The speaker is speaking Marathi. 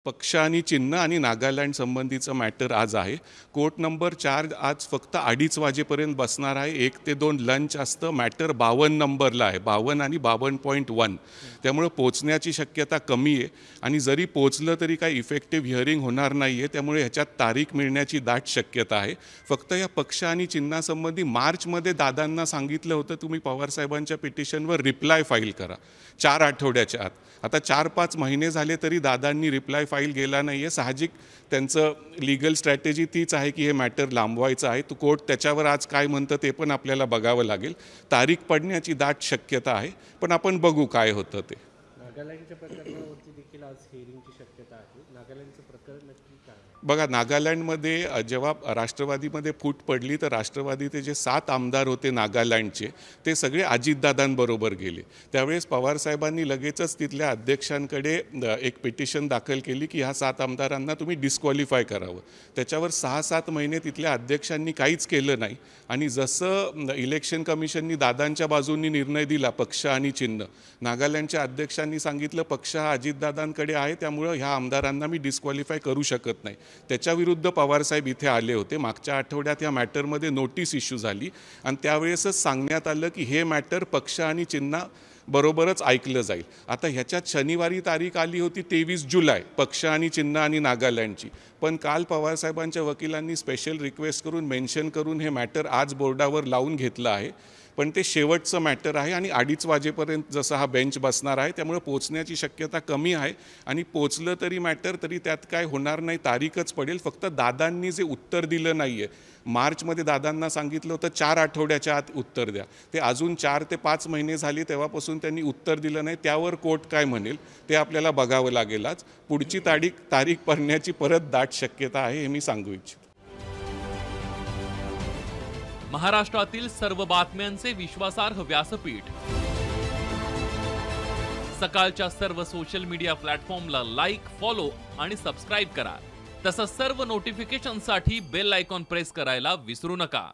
पक्ष आणि चिन्ह आणि नागालँड संबंधीचं मॅटर आज आहे. कोर्ट नंबर 4 आज फक्त 2:30 वाजेपर्यंत बसणार आहे. 1 ते 2 लंच असतं. मॅटर 52 नंबरला आहे, 52 आणि 52.1. त्यामुळे पोचण्याची शक्यता कमी आहे आणि जरी पोचलं तरी काही इफेक्टिव्ह हिअरिंग होणार नाही आहे. त्यामुळे ह्याच्यात तारीख मिळण्याची दाट शक्यता आहे. फक्त या पक्ष आणि चिन्हासंबंधी मार्चमध्ये दादांना सांगितलं होतं तुम्ही पवारसाहेबांच्या पिटिशनवर रिप्लाय फाईल करा 4 आठवड्याच्या आत. आता 4-5 महिने झाले तरी दादांनी रिप्लाय फाईल गेला नाही आहे. साहजिक त्यांचं लीगल स्ट्रॅटेजी तीच आहे की हे मॅटर लांबवायचं आहे. तो कोर्ट त्याच्यावर आज काय म्हणतं ते पण आपल्याला बघावं लागेल. तारीख पडण्याची दाट शक्यता आहे, पण आपण बघू काय होतं ते. नागालँडच्या प्रकरणावरती देखील आज हिअरिंगची शक्यता आहे. नागालँडचं प्रकरण नक्की काय आहे? बघा, नागालँडमध्ये जेव्हा राष्ट्रवादीमध्ये फूट पडली तर राष्ट्रवादीचे जे 7 आमदार होते नागालँडचे ते सगळे अजितदादांबरोबर गेले. त्यावेळेस पवारसाहेबांनी लगेचच तिथल्या अध्यक्षांकडे एक पिटिशन दाखल केली की ह्या 7 आमदारांना तुम्ही डिस्क्वालिफाय करावं. त्याच्यावर 6-7 महिने तिथल्या अध्यक्षांनी काहीच केलं नाही आणि जसं इलेक्शन कमिशननी दादांच्या बाजूंनी निर्णय दिला पक्ष आणि चिन्ह, नागालँडच्या अध्यक्षांनी सांगितलं पक्ष हा अजितदादांकडे आहे त्यामुळं ह्या आमदारांना मी डिस्क्वालिफाय करू शकत नाही. त्याच्याविरुद्ध पवारसाहेब इथे आले होते. मागच्या आठवड्यात या मॅटरमध्ये नोटीस इश्यू झाली आणि त्यावेळेसच सांगण्यात आलं की हे मॅटर पक्ष आणि चिन्ह बरोबरच ऐकलं जाईल. आता ह्याच्यात शनिवारी तारीख आली होती 23 जुलै पक्ष आणि चिन्ह आणि नागालँडची, पण काल पवारसाहेबांच्या वकिलांनी स्पेशल रिक्वेस्ट करून मेन्शन करून हे मॅटर आज बोर्डावर लावून घेतलं आहे. पण ते शेवटचं मॅटर आहे आणि 2:30 वाजेपर्यंत जसा हा बेंच बसणार आहे त्यामुळे पोचण्याची शक्यता कमी आहे आणि पोचलं तरी मॅटर तरी त्यात काय होणार नाही, तारीखच पडेल. फक्त दादांनी जे उत्तर दिलं नाही आहे, मार्चमध्ये दादांना सांगितलं होतं 4 आठवड्याच्या आत उत्तर द्या, ते अजून 4 ते 5 महिने झाली तेव्हापासून त्यांनी उत्तर दिलं नाही. त्यावर कोर्ट काय म्हणेल ते आपल्याला बघावं लागेल. आज पुढची तारीख पडण्याची परत दाट शक्यता आहे हे मी सांगू इच्छितो. महाराष्ट्रातील सर्व बातम्यांचे विश्वासार्ह व्यासपीठ, सकाळच्या सर्व सोशल मीडिया प्लॅटफॉर्मला लाईक, फॉलो आणि सबस्क्राईब करा. तसंच सर्व नोटिफिकेशनसाठी बेल आयकॉन प्रेस करायला विसरू नका.